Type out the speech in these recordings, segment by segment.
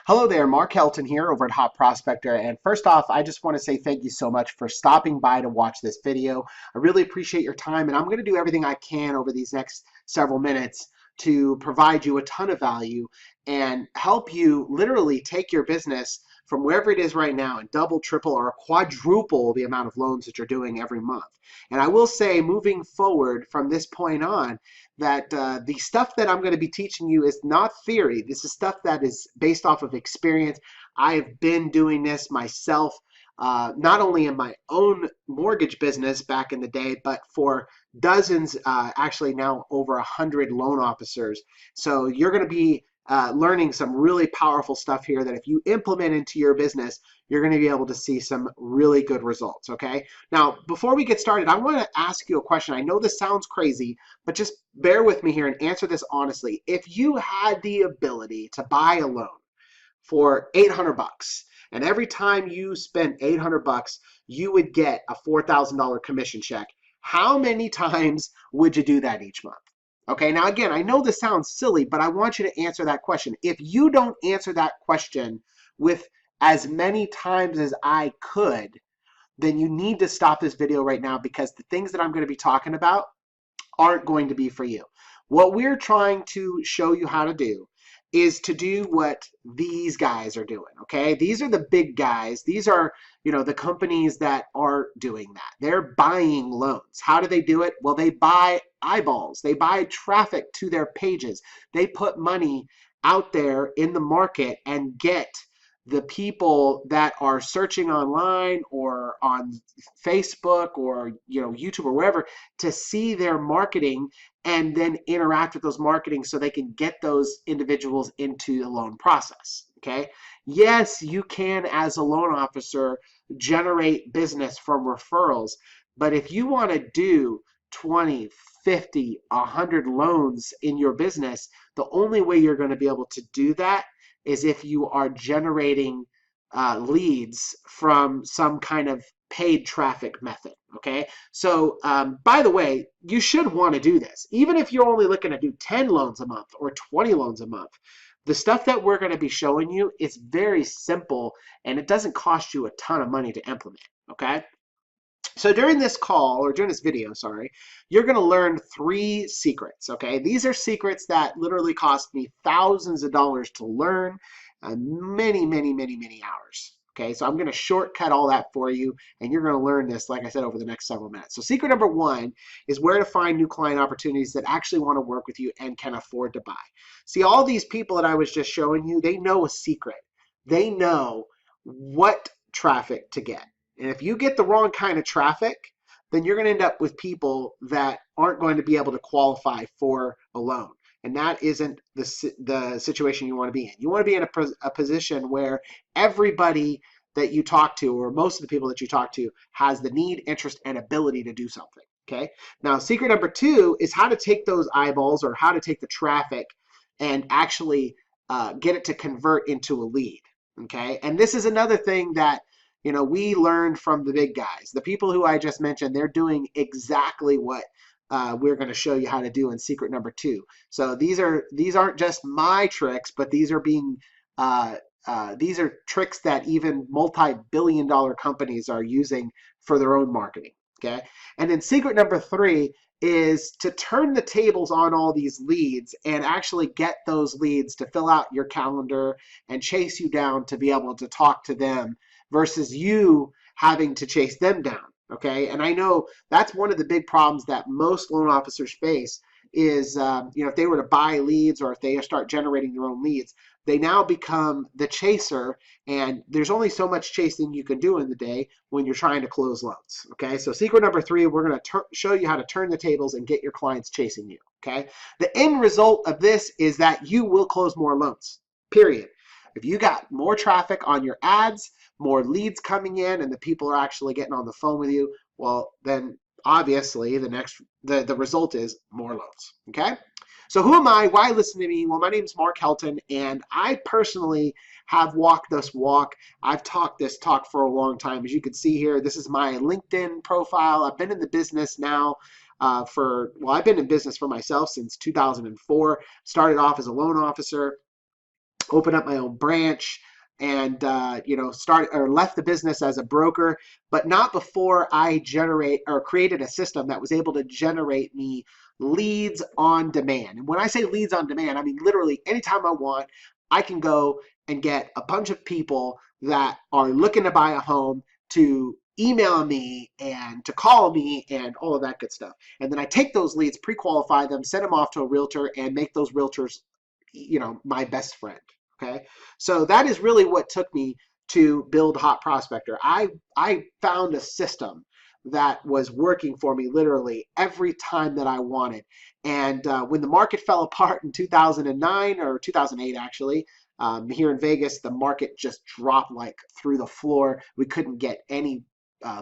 Hello there, Mark Helton here over at Hot Prospector. And first off, I just want to say thank you so much for stopping by to watch this video. I really appreciate your time, and I'm going to do everything I can over these next several minutes to provide you a ton of value and help you literally take your business from wherever it is right now and double, triple, or quadruple the amount of loans that you're doing every month. And I will say, moving forward from this point on, that the stuff that I'm going to be teaching you is not theory. This is stuff that is based off of experience. I have been doing this myself, not only in my own mortgage business back in the day, but for dozens, actually now over 100 loan officers. So you're going to be learning some really powerful stuff here that if you implement into your business, you're going to be able to see some really good results, okay? Now, before we get started, I want to ask you a question. I know this sounds crazy, but just bear with me here and answer this honestly. If you had the ability to buy a loan for 800 bucks, and every time you spent 800 bucks, you would get a $4,000 commission check, how many times would you do that each month? Okay, now again, I know this sounds silly, but I want you to answer that question. If you don't answer that question with as many times as I could, then you need to stop this video right now, because the things that I'm going to be talking about aren't going to be for you. What we're trying to show you how to do is to do what these guys are doing, okay? These are the big guys. These are, the companies that are doing that. They're buying loans. How do they do it? Well, they buy eyeballs. They buy traffic to their pages. They put money out there in the market and get the people that are searching online or on Facebook or YouTube or wherever to see their marketing and then interact with those marketing so they can get those individuals into the loan process. Okay. Yes, you can, as a loan officer, generate business from referrals, but if you want to do 20, 50, 100 loans in your business, the only way you're going to be able to do that is if you are generating leads from some kind of paid traffic method, okay? So by the way, you should want to do this. Even if you're only looking to do 10 loans a month or 20 loans a month, the stuff that we're going to be showing you is very simple and it doesn't cost you a ton of money to implement, okay? So during this call, or during this video, sorry, you're going to learn 3 secrets, okay? These are secrets that literally cost me thousands of dollars to learn, many, many, many, many hours, okay? So I'm going to shortcut all that for you, and you're going to learn this, like I said, over the next several minutes. So secret number 1 is where to find new client opportunities that actually want to work with you and can afford to buy. See, all these people that I was just showing you, they know a secret. They know what traffic to get. And if you get the wrong kind of traffic, then you're going to end up with people that aren't going to be able to qualify for a loan. And that isn't the situation you want to be in. You want to be in a position where everybody that you talk to, or most of the people that you talk to, has the need, interest, and ability to do something. Okay. Now, secret number 2 is how to take those eyeballs, or how to take the traffic and actually get it to convert into a lead. Okay. And this is another thing that we learned from the big guys. The people who I just mentioned, they're doing exactly what we're going to show you how to do in secret number 2. So these aren't just my tricks, but these are these are tricks that even multi-billion-dollar companies are using for their own marketing. Okay, and then secret number 3 is to turn the tables on all these leads and actually get those leads to fill out your calendar and chase you down to be able to talk to them, versus you having to chase them down, okay? And I know that's one of the big problems that most loan officers face is, if they were to buy leads, or if they start generating their own leads, they now become the chaser, and there's only so much chasing you can do in the day when you're trying to close loans, okay? So secret number 3, we're going to show you how to turn the tables and get your clients chasing you, okay? The end result of this is that you will close more loans, period. If you got more traffic on your ads, more leads coming in, and the people are actually getting on the phone with you, well, then obviously the result is more loans, okay? So who am I? Why listen to me? Well, my name is Mark Helton, and I personally have walked this walk. I've talked this talk for a long time. As you can see here, this is my LinkedIn profile. I've been in the business now I've been in business for myself since 2004. Started off as a loan officer. opened up my own branch, and started or left the business as a broker, but not before I generate or created a system that was able to generate me leads on demand. And when I say leads on demand, I mean literally anytime I want, I can go and get a bunch of people that are looking to buy a home to email me and to call me and all of that good stuff. And then I take those leads, pre-qualify them, send them off to a realtor, and make those realtors, my best friend. Okay, so that is really what took me to build Hot Prospector. I found a system that was working for me literally every time that I wanted. And when the market fell apart in 2009 or 2008, actually, here in Vegas, the market just dropped like through the floor. We couldn't get any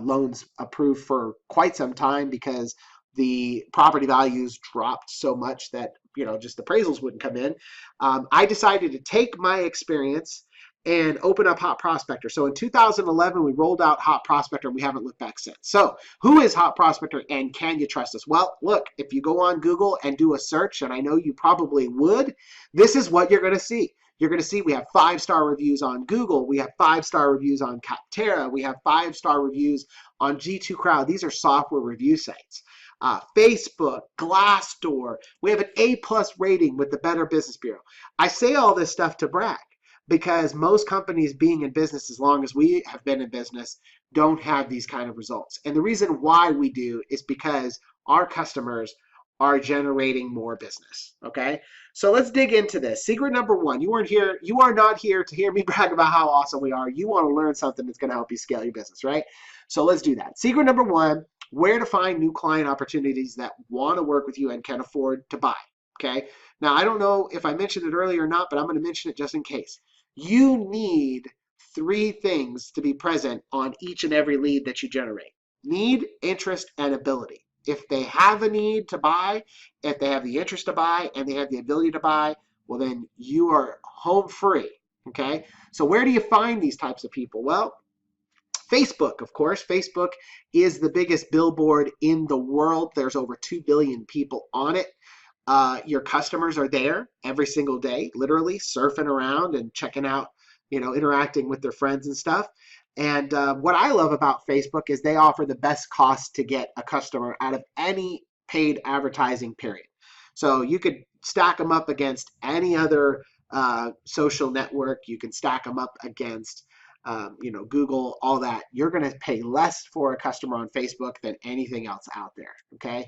loans approved for quite some time because the property values dropped so much that just appraisals wouldn't come in. I decided to take my experience and open up Hot Prospector. So in 2011, we rolled out Hot Prospector, and we haven't looked back since. So who is Hot Prospector, and can you trust us? Well, look, if you go on Google and do a search, and I know you probably would, this is what you're going to see. You're going to see we have 5-star reviews on Google. We have 5-star reviews on Capterra. We have 5-star reviews on G2 Crowd. These are software review sites. Facebook, Glassdoor. We have an A+ rating with the Better Business Bureau. I say all this stuff to brag because most companies being in business as long as we have been in business don't have these kind of results. And the reason why we do is because our customers are generating more business. Okay, so let's dig into this. Secret number one, you are not here to hear me brag about how awesome we are. You want to learn something that's going to help you scale your business, right? So let's do that. Secret number one, where to find new client opportunities that want to work with you and can afford to buy. Okay, now I don't know if I mentioned it earlier or not, but I'm going to mention it just in case. You need 3 things to be present on each and every lead that you generate: need, interest, and ability. If they have a need to buy, if they have the interest to buy, and they have the ability to buy, well, then you are home free. Okay, so where do you find these types of people? Well, Facebook, of course. Facebook is the biggest billboard in the world. There's over 2 billion people on it. Your customers are there every single day, literally surfing around and checking out, interacting with their friends and stuff. And what I love about Facebook is they offer the best cost to get a customer out of any paid advertising period. So you could stack them up against any other social network. You can stack them up against Google, all that. You're going to pay less for a customer on Facebook than anything else out there. Okay.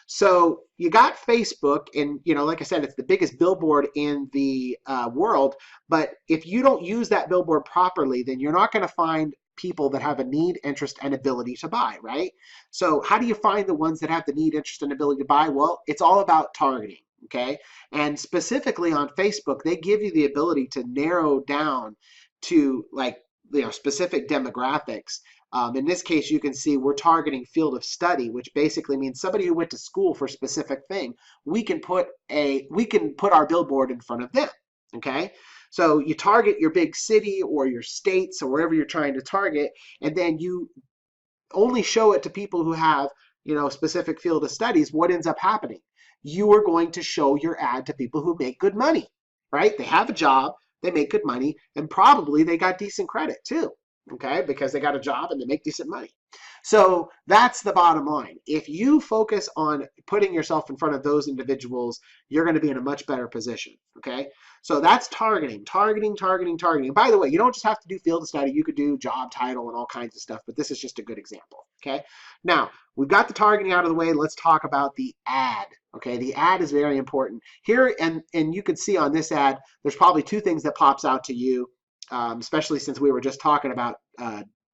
So you got Facebook, and like I said, it's the biggest billboard in the world. But if you don't use that billboard properly, then you're not going to find people that have a need, interest, and ability to buy, right? So how do you find the ones that have the need, interest, and ability to buy? Well, it's all about targeting, okay? And specifically on Facebook, they give you the ability to narrow down to specific demographics. In this case, you can see we're targeting field of study, which basically means somebody who went to school for a specific thing. We can put our billboard in front of them. Okay, so you target your big city or your states or wherever you're trying to target, and then you only show it to people who have specific field of studies. What ends up happening? You are going to show your ad to people who make good money, right? They have a job, they make good money, and probably they got decent credit too. Okay, because they got a job and they make decent money. So that's the bottom line. If you focus on putting yourself in front of those individuals, you're going to be in a much better position. Okay, so that's targeting. And by the way, you don't just have to do field of study. You could do job title and all kinds of stuff, but this is just a good example. Okay, now we've got the targeting out of the way. Let's talk about the ad. Okay, the ad is very important here, and you can see on this ad, there's probably 2 things that pops out to you. Especially since we were just talking about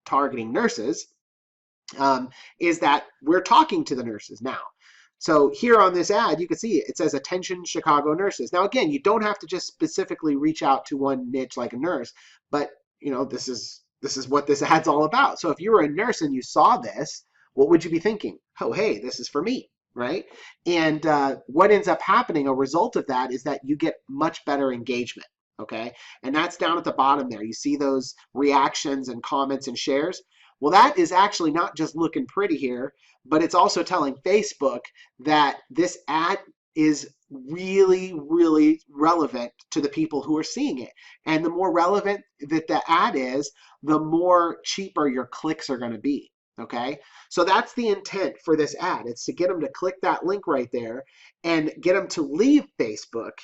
targeting nurses, is that we're talking to the nurses now. So here on this ad, you can see it says "Attention Chicago nurses." Now again, you don't have to just specifically reach out to one niche like a nurse, but this is what this ad's all about. So if you were a nurse and you saw this, what would you be thinking? Oh, hey, this is for me, right? And what ends up happening, a result of that, is that you get much better engagement. Okay, and that's down at the bottom there. You see those reactions and comments and shares. Well, that is actually not just looking pretty here, but it's also telling Facebook that this ad is really, really relevant to the people who are seeing it. And the more relevant that the ad is, the more cheaper your clicks are going to be. Okay, so that's the intent for this ad. It's to get them to click that link right there and get them to leave Facebook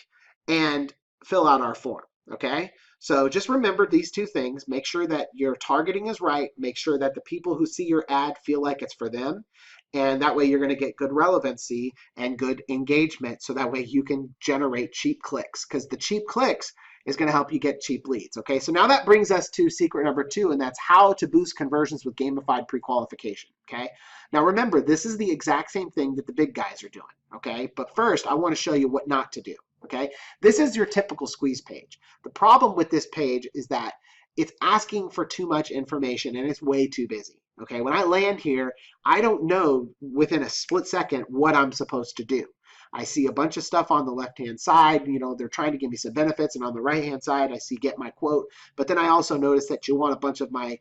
and fill out our form. Okay, so just remember these two things. Make sure that your targeting is right. Make sure that the people who see your ad feel like it's for them. And that way you're going to get good relevancy and good engagement. So that way you can generate cheap clicks, because the cheap clicks is going to help you get cheap leads. Okay, so now that brings us to secret number 2, and that's how to boost conversions with gamified pre-qualification. Okay, now remember, this is the exact same thing that the big guys are doing. Okay, but first I want to show you what not to do. Okay, this is your typical squeeze page. The problem with this page is that it's asking for too much information and it's way too busy. Okay, when I land here, I don't know within a split second what I'm supposed to do. I see a bunch of stuff on the left-hand side. You know, they're trying to give me some benefits, and on the right-hand side, I see get my quote. But then I also notice that you want a bunch of my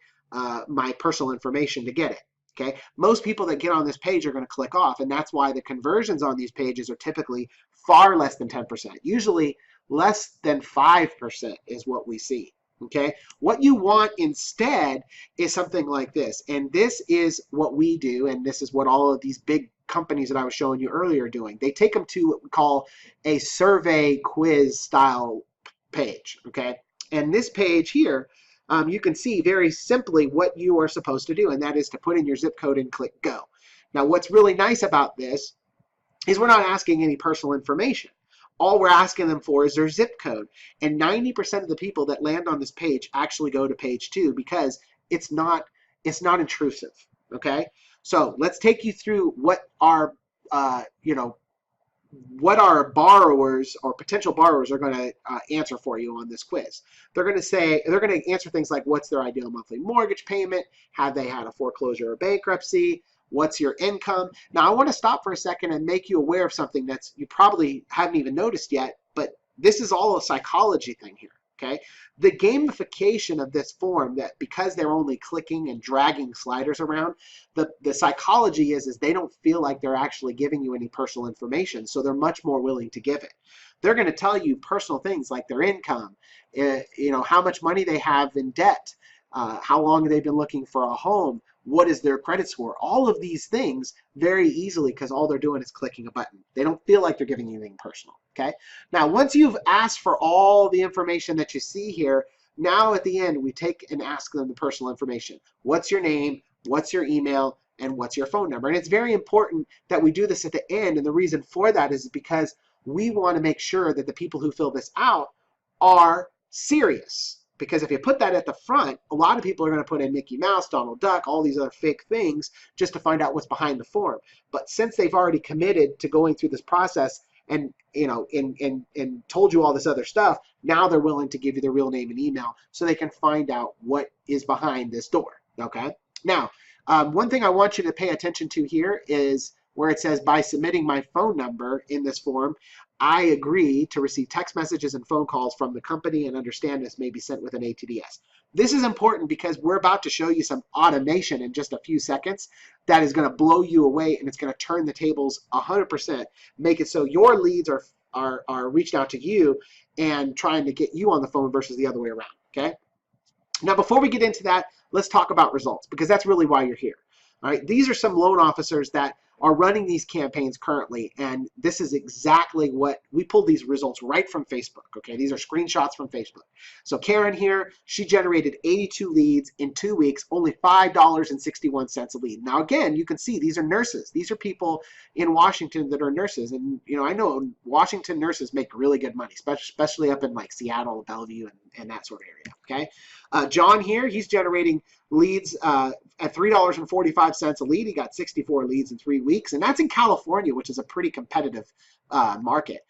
my personal information to get it. Okay, most people that get on this page are going to click off, and that's why the conversions on these pages are typically far less than 10%. Usually less than 5% is what we see. Okay, what you want instead is something like this, and this is what we do, and this is what all of these big companies that I was showing you earlier are doing. They take them to what we call a survey quiz style page. Okay, and this page here, you can see very simply what you are supposed to do, and that is to put in your zip code and click go. Now, what's really nice about this is we're not asking any personal information. All we're asking them for is their zip code. And 90% of the people that land on this page actually go to page 2 because it's not intrusive. Okay, so let's take you through what our what our borrowers or potential borrowers are going to answer for you on this quiz. They're going to answer things like, what's their ideal monthly mortgage payment? Have they had a foreclosure or bankruptcy? What's your income? Now, I want to stop for a second and make you aware of something that's you probably haven't even noticed yet, but this is all a psychology thing here. Okay, the gamification of this form, that because they're only clicking and dragging sliders around, the psychology is they don't feel like they're actually giving you any personal information, so they're much more willing to give it. They're going to tell you personal things like their income, how much money they have in debt, how long they've been looking for a home, what is their credit score, all of these things very easily because all they're doing is clicking a button. They don't feel like they're giving you anything personal. Okay, now once you've asked for all the information that you see here, now at the end we take and ask them the personal information. What's your name, what's your email, and what's your phone number? And it's very important that we do this at the end, and the reason for that is because we want to make sure that the people who fill this out are serious. Because if you put that at the front, a lot of people are going to put in Mickey Mouse, Donald Duck, all these other fake things just to find out what's behind the form. But since they've already committed to going through this process and and told you all this other stuff, now they're willing to give you their real name and email so they can find out what is behind this door. Okay. Now, one thing I want you to pay attention to here is where it says, by submitting my phone number in this form, I agree to receive text messages and phone calls from the company and understand this may be sent with an ATDS. This is important because we're about to show you some automation in just a few seconds that is going to blow you away, and it's going to turn the tables 100%, make it so your leads are reached out to you and trying to get you on the phone versus the other way around. Okay. Now, before we get into that, let's talk about results, because that's really why you're here. All right, these are some loan officers that are running these campaigns currently, and this is exactly what we pulled these results right from Facebook. Okay, these are screenshots from Facebook. So Karen here, she generated 82 leads in 2 weeks, only $5.61 a lead. Now again, you can see these are nurses. These are people in Washington that are nurses, and I know Washington nurses make really good money, especially up in like Seattle, Bellevue, and that sort of area. Okay, John here, he's generating leads at $3.45 a lead. He got 64 leads in 3 weeks, and that's in California, which is a pretty competitive market.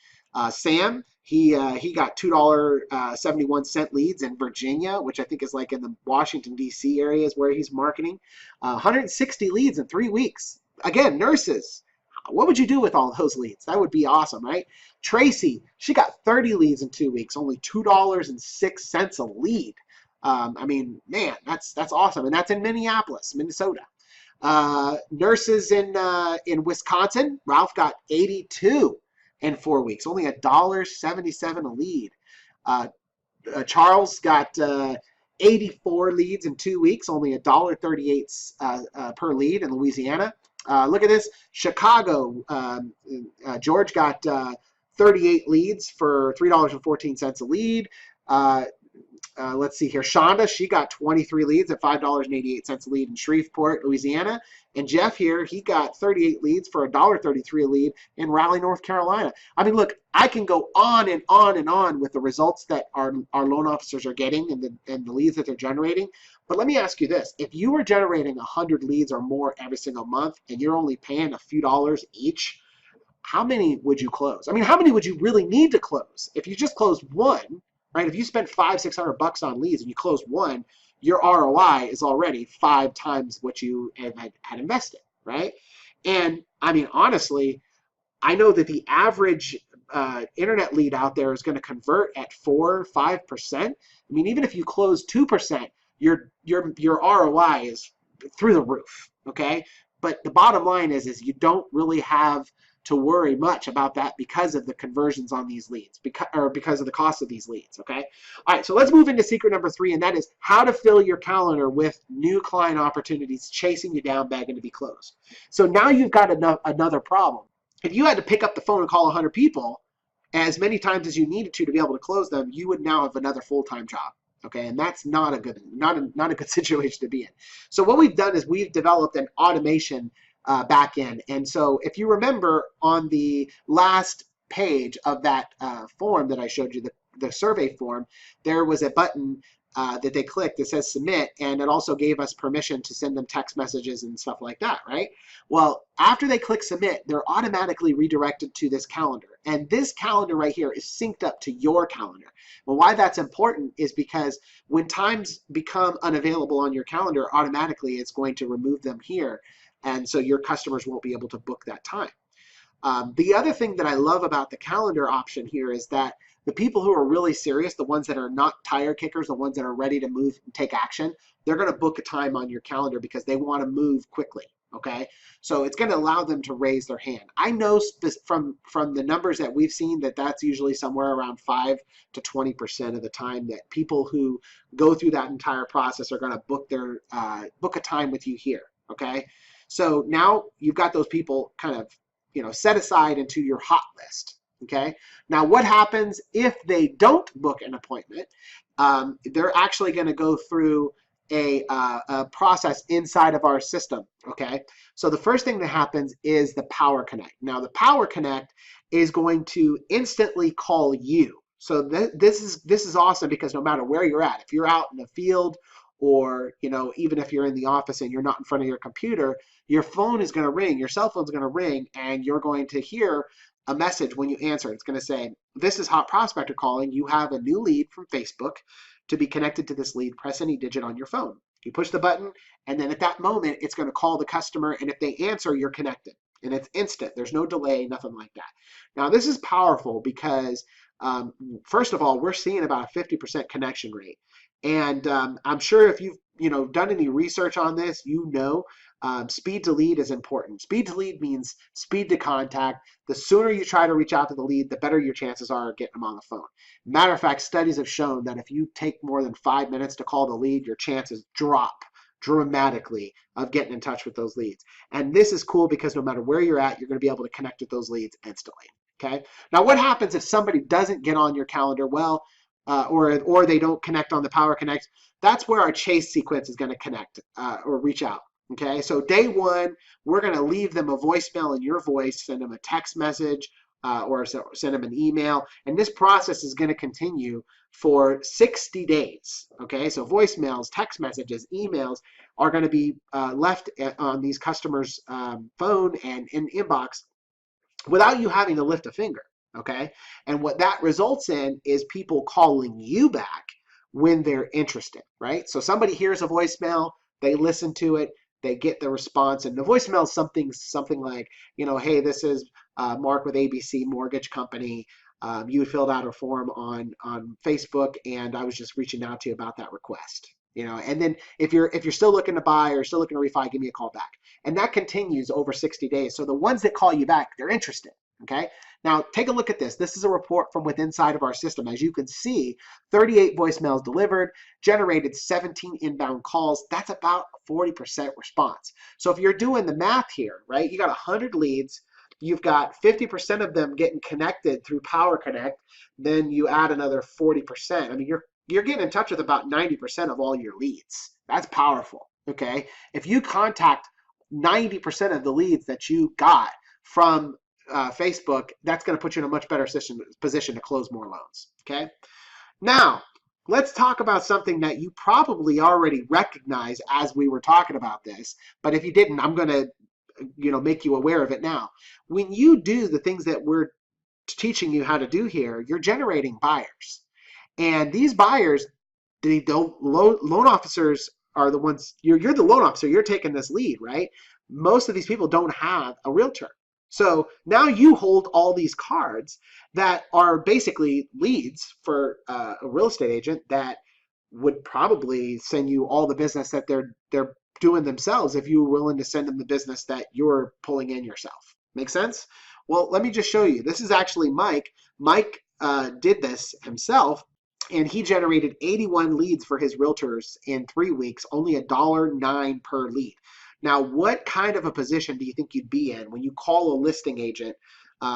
Sam, he got $2.71 leads in Virginia, which I think is like in the Washington, D.C. areas where he's marketing. 160 leads in 3 weeks. Again, nurses. What would you do with all those leads? That would be awesome, right? Tracy, she got 30 leads in 2 weeks, only $2.06 a lead. I mean, man, that's awesome, and that's in Minneapolis, Minnesota. Nurses in Wisconsin, Ralph got 82. in 4 weeks, only $1.77 a lead. Uh, Charles got 84 leads in 2 weeks, only $1.38 per lead in Louisiana. Look at this. Chicago, George got 38 leads for $3.14 a lead. Let's see here. Shonda, she got 23 leads at $5.88 a lead in Shreveport, Louisiana. And Jeff here, he got 38 leads for $1.33 a lead in Raleigh, North Carolina. I mean, look, I can go on and on and on with the results that our loan officers are getting and the leads that they're generating. But let me ask you this. If you were generating 100 leads or more every single month and you're only paying a few dollars each, how many would you close? I mean, how many would you really need to close? If you just closed one, right? If you spent $500-600 on leads and you close one, your ROI is already 5 times what you had invested, right? And I mean, honestly, I know that the average internet lead out there is going to convert at 4 or 5%. I mean, even if you close 2%, your ROI is through the roof, okay? But the bottom line is you don't really have to worry much about that because of the conversions on these leads, because of the cost of these leads, okay? All right, so let's move into secret number 3, and that is how to fill your calendar with new client opportunities chasing you down, begging to be closed. So now you've got another problem. If you had to pick up the phone and call 100 people as many times as you needed to be able to close them, you would now have another full-time job. Okay, and that's not a good situation to be in. So what we've done is we've developed an automation back end. And so if you remember on the last page of that form that I showed you, the survey form, there was a button that they clicked that says submit, and it also gave us permission to send them text messages and stuff like that, right? Well, after they click submit, they're automatically redirected to this calendar. And this calendar right here is synced up to your calendar. Well, why that's important is because when times become unavailable on your calendar, automatically it's going to remove them here. And so your customers won't be able to book that time. The other thing that I love about the calendar option here is that the people who are really serious, the ones that are not tire kickers, the ones that are ready to move and take action, they're going to book a time on your calendar because they want to move quickly. Okay, so it's going to allow them to raise their hand. I know from the numbers that we've seen that that's usually somewhere around 5 to 20% of the time that people who go through that entire process are going to book book a time with you here. Okay, so now you've got those people kind of set aside into your hot list. Okay, now what happens if they don't book an appointment? They're actually going to go through a process inside of our system. Okay, so the first thing that happens is the Power Connect. Now the Power Connect is going to instantly call you. So this is awesome because no matter where you're at, if you're out in the field or even if you're in the office and you're not in front of your computer, your phone is going to ring, your cell phone's going to ring, and you're going to hear a message when you answer. It's going to say, "This is Hot Prospector calling. You have a new lead from Facebook. To be connected to this lead, press any digit on your phone." You push the button, and then at that moment, it's going to call the customer, and if they answer, you're connected. And it's instant. There's no delay, nothing like that. Now, this is powerful because, first of all, we're seeing about a 50% connection rate. And I'm sure if you've done any research on this, speed to lead is important. Speed to lead means speed to contact. The sooner you try to reach out to the lead, the better your chances are of getting them on the phone. Matter of fact, studies have shown that if you take more than 5 minutes to call the lead, your chances drop dramatically of getting in touch with those leads. And this is cool because no matter where you're at, you're going to be able to connect with those leads instantly. Okay. Now, what happens if somebody doesn't get on your calendar? Well, or they don't connect on the Power Connect? That's where our chase sequence is going to connect or reach out. Okay, so day one, we're going to leave them a voicemail in your voice, send them a text message, or send them an email, and this process is going to continue for 60 days. Okay, so voicemails, text messages, emails are going to be left on these customers' phone and in inbox without you having to lift a finger. Okay, and what that results in is people calling you back when they're interested, right? So somebody hears a voicemail, they listen to it, they get the response, and the voicemail is something like, hey, this is Mark with ABC Mortgage Company. You filled out a form on Facebook, and I was just reaching out to you about that request. And then if you're still looking to buy or still looking to refi, give me a call back. And that continues over 60 days. So the ones that call you back, they're interested. Okay, now take a look at this. This is a report from within inside of our system. As you can see, 38 voicemails delivered, generated 17 inbound calls. That's about 40% response. So if you're doing the math here, right, you got 100 leads, you've got 50% of them getting connected through Power Connect, then you add another 40%. I mean, you're getting in touch with about 90% of all your leads. That's powerful. Okay, if you contact 90% of the leads that you got from Facebook, that's going to put you in a much better position to close more loans. Okay. Now, let's talk about something that you probably already recognize as we were talking about this. But if you didn't, I'm going to, make you aware of it now. When you do the things that we're teaching you how to do here, you're generating buyers. And these buyers, the loan officers are the ones, you're the loan officer, you're taking this lead, right? Most of these people don't have a realtor. So now you hold all these cards that are basically leads for a real estate agent that would probably send you all the business that they're doing themselves if you were willing to send them the business that you're pulling in yourself. Make sense? Well, let me just show you. This is actually Mike. Mike did this himself, and he generated 81 leads for his realtors in 3 weeks, only $1.09 per lead. Now, what kind of a position do you think you'd be in when you call a listing agent,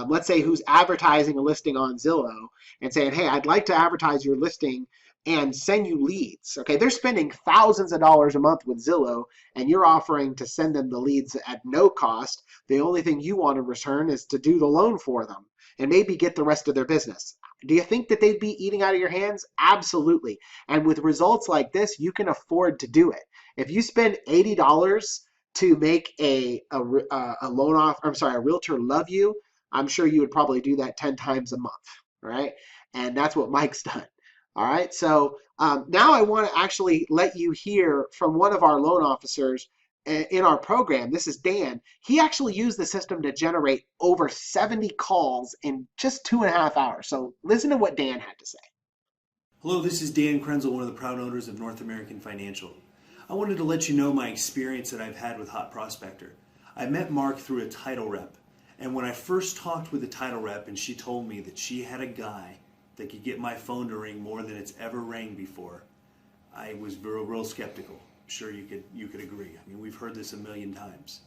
let's say who's advertising a listing on Zillow and saying, hey, I'd like to advertise your listing and send you leads. Okay, they're spending thousands of dollars a month with Zillow, and you're offering to send them the leads at no cost. The only thing you want in return is to do the loan for them and maybe get the rest of their business. Do you think that they'd be eating out of your hands? Absolutely. And with results like this, you can afford to do it. If you spend $80 to make a realtor love you, I'm sure you would probably do that 10 times a month, right? And that's what Mike's done. All right, so now I want to actually let you hear from one of our loan officers in our program. This is Dan. He actually used the system to generate over 70 calls in just 2.5 hours. So listen to what Dan had to say. Hello, this is Dan Krenzel, one of the proud owners of North American Financial. I wanted to let you know my experience that I've had with Hot Prospector. I met Mark through a title rep, and when I first talked with the title rep and she told me that she had a guy that could get my phone to ring more than it's ever rang before, I was real skeptical. I'm sure you could agree. I mean, we've heard this a million times.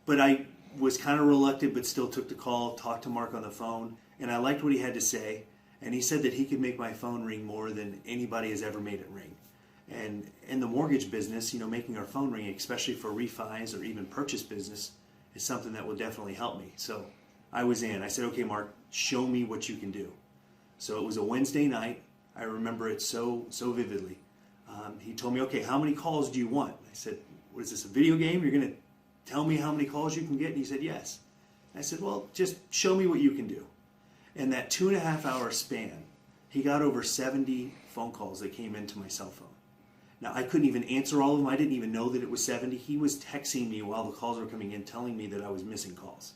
But I was kind of reluctant, but still took the call, talked to Mark on the phone, and I liked what he had to say. And he said that he could make my phone ring more than anybody has ever made it ring. And in the mortgage business, making our phone ring, especially for refis or even purchase business, is something that will definitely help me. So I was in. I said, okay, Mark, show me what you can do. So it was a Wednesday night. I remember it so vividly. He told me, okay, how many calls do you want? I said, what is this, a video game? You're going to tell me how many calls you can get? And he said, yes. I said, well, just show me what you can do. In that 2.5 hour span, he got over 70 phone calls that came into my cell phone. Now, I couldn't even answer all of them. I didn't even know that it was 70. He was texting me while the calls were coming in, telling me that I was missing calls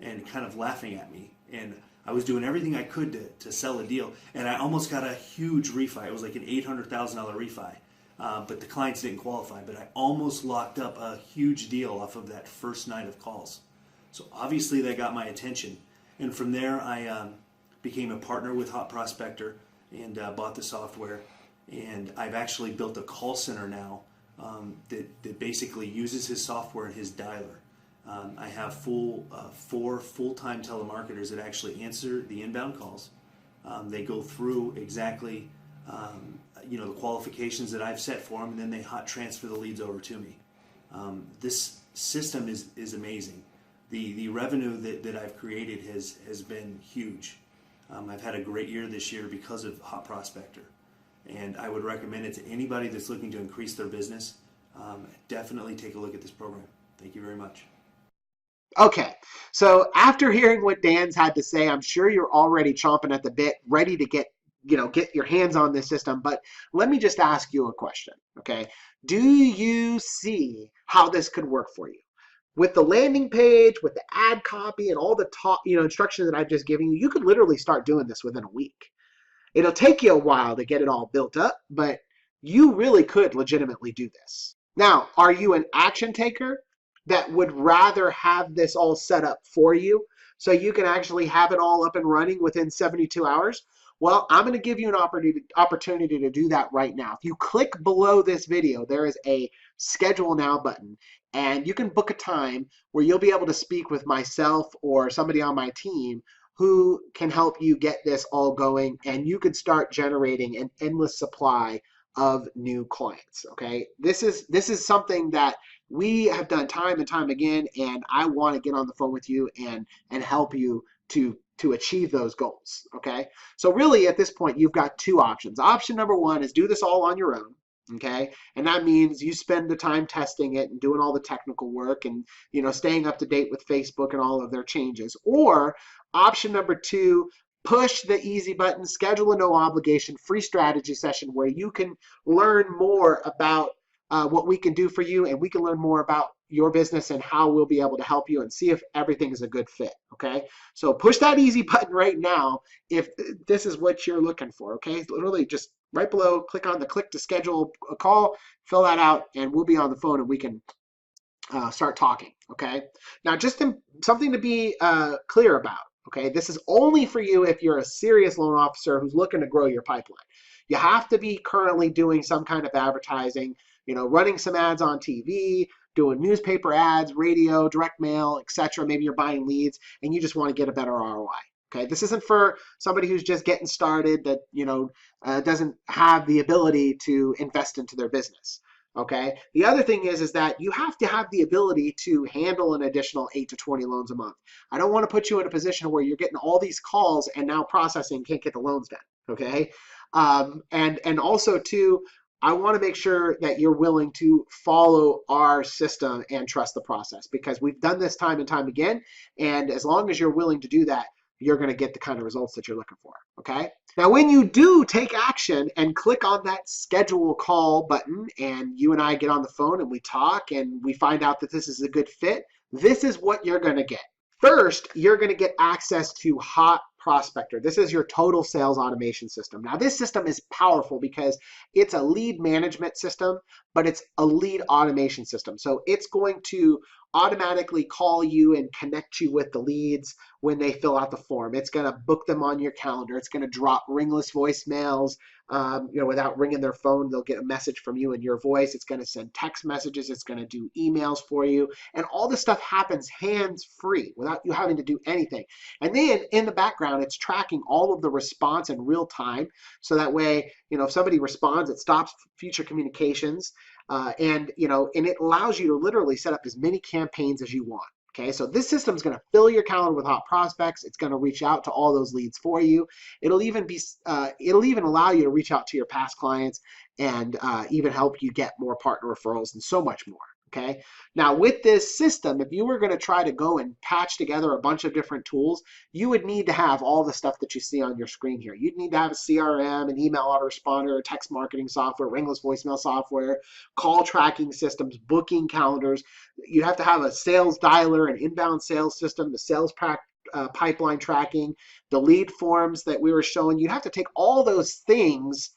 and kind of laughing at me. And I was doing everything I could to sell a deal. And I almost got a huge refi. It was like an $800,000 refi. But the clients didn't qualify. But I almost locked up a huge deal off of that first night of calls. So obviously that got my attention. And from there, I became a partner with Hot Prospector and bought the software. And I've actually built a call center now that basically uses his software and his dialer. I have 4 full-time telemarketers that actually answer the inbound calls. They go through exactly the qualifications that I've set for them, and then they hot transfer the leads over to me. This system is amazing. The revenue that I've created has been huge. I've had a great year this year because of Hot Prospector. And I would recommend it to anybody that's looking to increase their business. Definitely take a look at this program. Thank you very much. Okay, so after hearing what Dan's had to say, I'm sure you're already chomping at the bit, ready to get your hands on this system. But let me just ask you a question, okay? Do you see how this could work for you? With the landing page, with the ad copy, and all the top, instructions that I've just given you, you could literally start doing this within a week. It'll take you a while to get it all built up, but you really could legitimately do this. Now, are you an action taker that would rather have this all set up for you so you can actually have it all up and running within 72 hours? Well, I'm going to give you an opportunity to do that right now. If you click below this video, there is a schedule now button, and you can book a time where you'll be able to speak with myself or somebody on my team who can help you get this all going, and you can start generating an endless supply of new clients. Okay, this is something that we have done time and time again, and I want to get on the phone with you and help you to achieve those goals. Okay, so really at this point you've got two options. Option number one is do this all on your own. Okay, and that means you spend the time testing it and doing all the technical work and staying up to date with Facebook and all of their changes. Or option number two, push the easy button, schedule a no obligation free strategy session where you can learn more about what we can do for you, and we can learn more about your business and how we'll be able to help you and see if everything is a good fit. Okay, so push that easy button right now if this is what you're looking for. Okay, literally just right below, click to schedule a call, fill that out, and we'll be on the phone and we can start talking. Okay, now just something to be clear about. Okay, this is only for you if you're a serious loan officer who's looking to grow your pipeline. You have to be currently doing some kind of advertising, running some ads on TV, doing newspaper ads, radio, direct mail, etc. Maybe you're buying leads and you just want to get a better ROI. Okay, this isn't for somebody who's just getting started that doesn't have the ability to invest into their business. Okay, the other thing is that you have to have the ability to handle an additional 8 to 20 loans a month. I don't want to put you in a position where you're getting all these calls and now processing can't get the loans done. Okay, and also too, I want to make sure that you're willing to follow our system and trust the process, because we've done this time and time again, and as long as you're willing to do that, you're going to get the kind of results that you're looking for. Okay, now when you do take action and click on that schedule call button and you and I get on the phone and we talk and we find out that this is a good fit, this is what you're going to get. First, you're going to get access to Hot Prospector. This is your total sales automation system. Now, this system is powerful because it's a lead management system, but it's a lead automation system. So it's going to automatically call you and connect you with the leads when they fill out the form. It's going to book them on your calendar. It's going to drop ringless voicemails. Without ringing their phone, they'll get a message from you in your voice. It's going to send text messages. It's going to do emails for you. And all this stuff happens hands-free without you having to do anything. And then in the background, it's tracking all of the response in real time. So that way, if somebody responds, it stops future communications. And it allows you to literally set up as many campaigns as you want. Okay, so this system is going to fill your calendar with hot prospects. It's going to reach out to all those leads for you. It'll even allow you to reach out to your past clients and even help you get more partner referrals and so much more. Okay, now with this system, if you were going to try to go and patch together a bunch of different tools, you would need to have all the stuff that you see on your screen here. You'd need to have a CRM, an email autoresponder, text marketing software, ringless voicemail software, call tracking systems, booking calendars. You'd have to have a sales dialer, an inbound sales system, the sales pipeline tracking, the lead forms that we were showing. You'd have to take all those things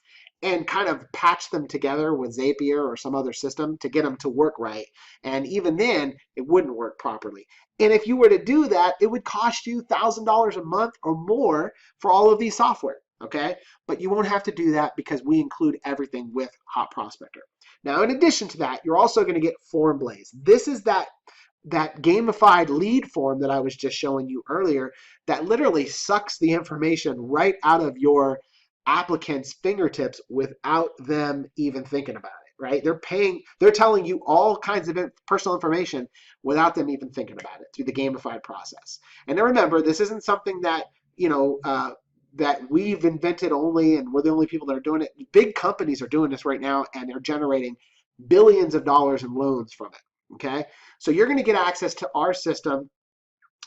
and kind of patch them together with Zapier or some other system to get them to work right. And even then, it wouldn't work properly. And if you were to do that, it would cost you $1,000 a month or more for all of these software. Okay, but you won't have to do that because we include everything with Hot Prospector. Now, in addition to that, you're also going to get Form Blaze. This is that gamified lead form that I was just showing you earlier that literally sucks the information right out of your applicants' fingertips without them even thinking about it, right? They're telling you all kinds of personal information without them even thinking about it through the gamified process. And now remember, this isn't something that, that we've invented only and we're the only people that are doing it. Big companies are doing this right now and they're generating billions of dollars in loans from it, okay? So you're going to get access to our system.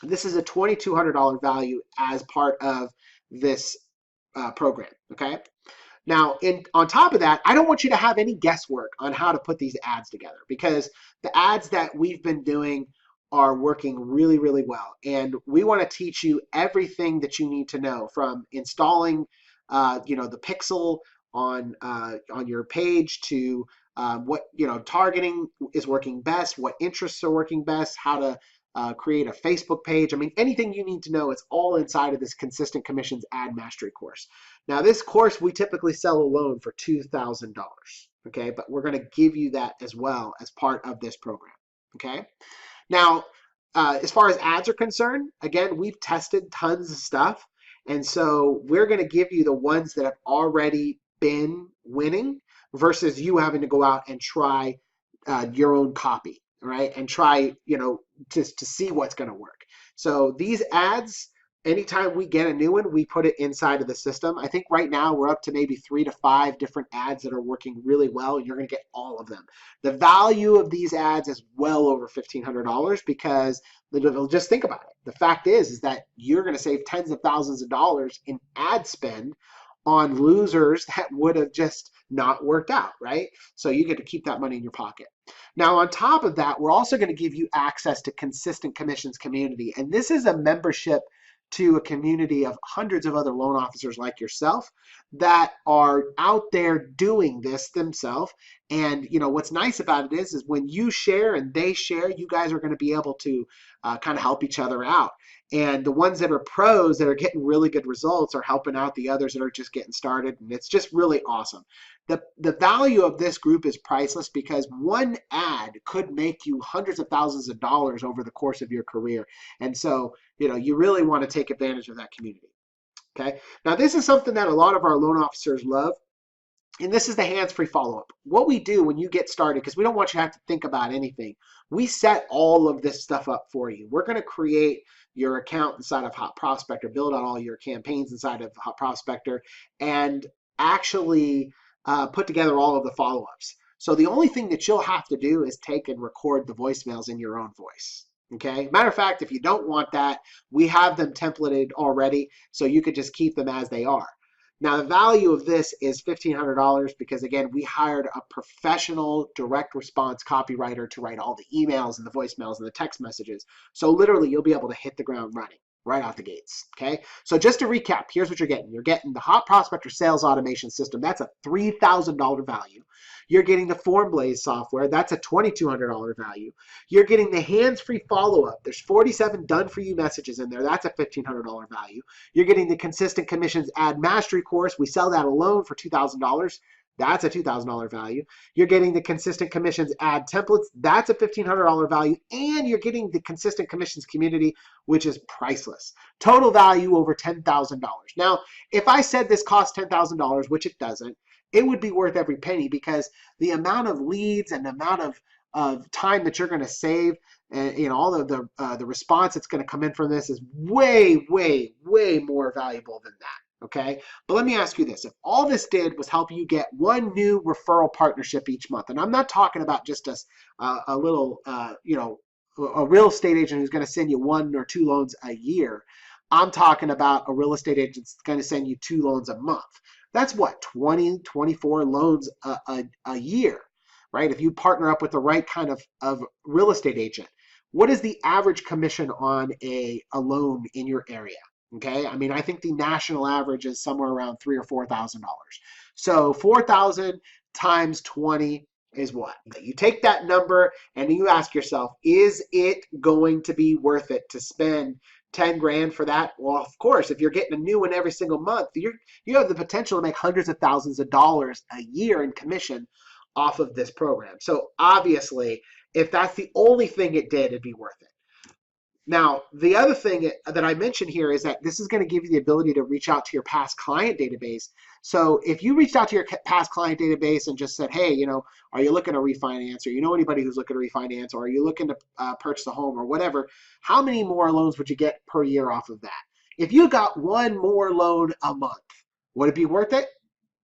This is a $2,200 value as part of this program, okay? Now, on top of that, I don't want you to have any guesswork on how to put these ads together, because the ads that we've been doing are working really, really well. And we want to teach you everything that you need to know, from installing, the pixel on your page to what, targeting is working best, what interests are working best, how to create a Facebook page. I mean, anything you need to know, it's all inside of this Consistent Commissions Ad Mastery course. Now, this course, we typically sell alone for $2,000, okay? But we're going to give you that as well as part of this program, okay? Now, as far as ads are concerned, again, we've tested tons of stuff. And so we're going to give you the ones that have already been winning versus you having to go out and try your own copy, right? And try, just to see what's going to work. So these ads, anytime we get a new one, we put it inside of the system. I think right now we're up to maybe 3 to 5 different ads that are working really well, and you're going to get all of them. The value of these ads is well over $1,500 because just think about it. The fact is that you're going to save tens of thousands of dollars in ad spend on losers that would have just not worked out, right? So you get to keep that money in your pocket. Now, on top of that, we're also going to give you access to Consistent Commissions Community. And this is a membership to a community of hundreds of other loan officers like yourself that are out there doing this themselves. And what's nice about it is when you share and they share, you guys are going to be able to kind of help each other out. And the ones that are pros that are getting really good results are helping out the others that are just getting started. And it's just really awesome. The value of this group is priceless because one ad could make you hundreds of thousands of dollars over the course of your career. And so, you really want to take advantage of that community. Okay. Now, this is something that a lot of our loan officers love. And this is the hands-free follow-up. What we do when you get started, because we don't want you to have to think about anything, we set all of this stuff up for you. We're going to create your account inside of Hot Prospector, build out all your campaigns inside of Hot Prospector, and actually put together all of the follow-ups. So the only thing that you'll have to do is take and record the voicemails in your own voice. Okay. Matter of fact, if you don't want that, we have them templated already, so you could just keep them as they are. Now, the value of this is $1,500 because, again, we hired a professional direct response copywriter to write all the emails and the voicemails and the text messages. So literally, you'll be able to hit the ground running right out the gates, okay? So just to recap, here's what you're getting. You're getting the Hot Prospector Sales Automation System. That's a $3,000 value. You're getting the FormBlaze software. That's a $2,200 value. You're getting the hands-free follow-up. There's 47 done-for-you messages in there. That's a $1,500 value. You're getting the Consistent Commissions Ad Mastery course. We sell that alone for $2,000. That's a $2,000 value. You're getting the Consistent Commissions Ad Templates. That's a $1,500 value. And you're getting the Consistent Commissions Community, which is priceless. Total value over $10,000. Now, if I said this costs $10,000, which it doesn't, it would be worth every penny because the amount of leads and the amount of time that you're going to save and all of the response that's going to come in from this is way, way, way more valuable than that. Okay, but let me ask you this. If all this did was help you get one new referral partnership each month, and I'm not talking about just a little, a real estate agent who's going to send you 1 or 2 loans a year. I'm talking about a real estate agent that's going to send you 2 loans a month. That's what, 20, 24 loans a year, right? If you partner up with the right kind of real estate agent. What is the average commission on a loan in your area? Okay, I mean, I think the national average is somewhere around $3,000 or $4,000. So 4,000 times 20 is what? You take that number and you ask yourself, is it going to be worth it to spend 10 grand for that? Well, of course, if you're getting a new one every single month, you have the potential to make hundreds of thousands of dollars a year in commission off of this program. So obviously, if that's the only thing it did, it'd be worth it. Now, the other thing that I mentioned here is that this is going to give you the ability to reach out to your past client database. So if you reached out to your past client database and just said, hey, are you looking to refinance, or anybody who's looking to refinance, or are you looking to purchase a home or whatever, how many more loans would you get per year off of that? If you got 1 more loan a month, would it be worth it?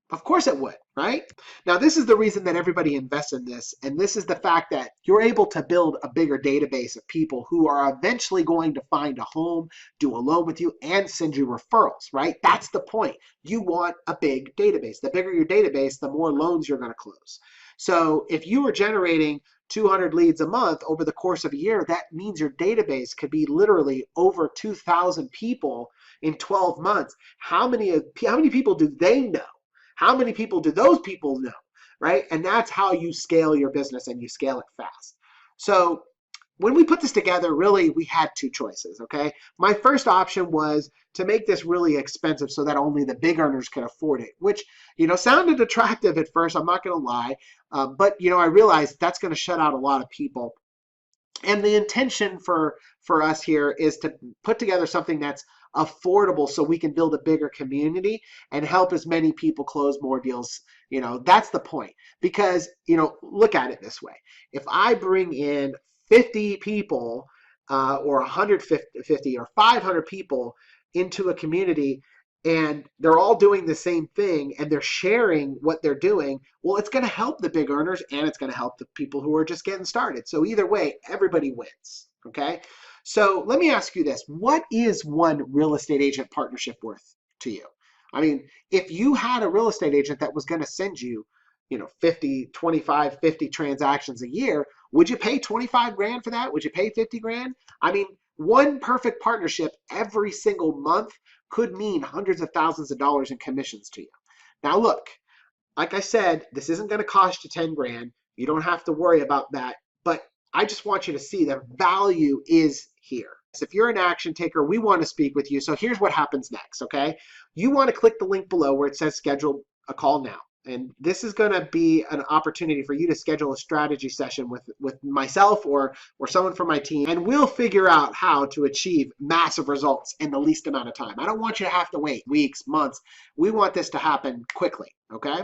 Of course it would, right? Now, this is the reason that everybody invests in this, and this is the fact that you're able to build a bigger database of people who are eventually going to find a home, do a loan with you, and send you referrals, right? That's the point. You want a big database. The bigger your database, the more loans you're going to close. So if you were generating 200 leads a month over the course of a year, that means your database could be literally over 2,000 people in 12 months. How many people do they know? How many people do those people know, right? And that's how you scale your business, and you scale it fast. So when we put this together, really, we had two choices, okay? My first option was to make this really expensive so that only the big earners could afford it, which, sounded attractive at first, I'm not going to lie. But, I realized that's going to shut out a lot of people. And the intention for us here is to put together something that's affordable so we can build a bigger community and help as many people close more deals. That's the point. Because, look at it this way. If I bring in 50 people or 150 or 500 people into a community, and they're all doing the same thing and they're sharing what they're doing, well, it's going to help the big earners and it's going to help the people who are just getting started. So either way, everybody wins. Okay. So let me ask you this. What is one real estate agent partnership worth to you? I mean, if you had a real estate agent that was going to send you, 50, 25, 50 transactions a year, would you pay 25 grand for that? Would you pay 50 grand? I mean, one perfect partnership every single month could mean hundreds of thousands of dollars in commissions to you. Now, look, like I said, this isn't going to cost you 10 grand. You don't have to worry about that. But I just want you to see that value is here. So if you're an action taker, we want to speak with you. So here's what happens next, okay? You want to click the link below where it says schedule a call now. And this is going to be an opportunity for you to schedule a strategy session with myself or someone from my team, and we'll figure out how to achieve massive results in the least amount of time. I don't want you to have to wait weeks, months. We want this to happen quickly, okay?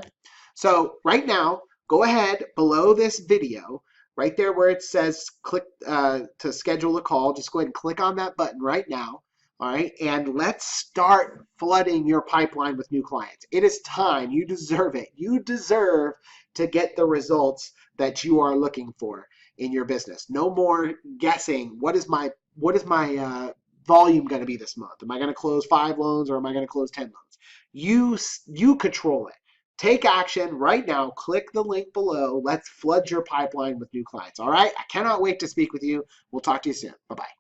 So right now, go ahead below this video, right there where it says click to schedule a call. Just go ahead and click on that button right now. All right, and let's start flooding your pipeline with new clients. It is time. You deserve it. You deserve to get the results that you are looking for in your business. No more guessing. What is my volume going to be this month? Am I going to close 5 loans or am I going to close 10 loans? You control it. Take action right now. Click the link below. Let's flood your pipeline with new clients. All right, I cannot wait to speak with you. We'll talk to you soon. Bye-bye.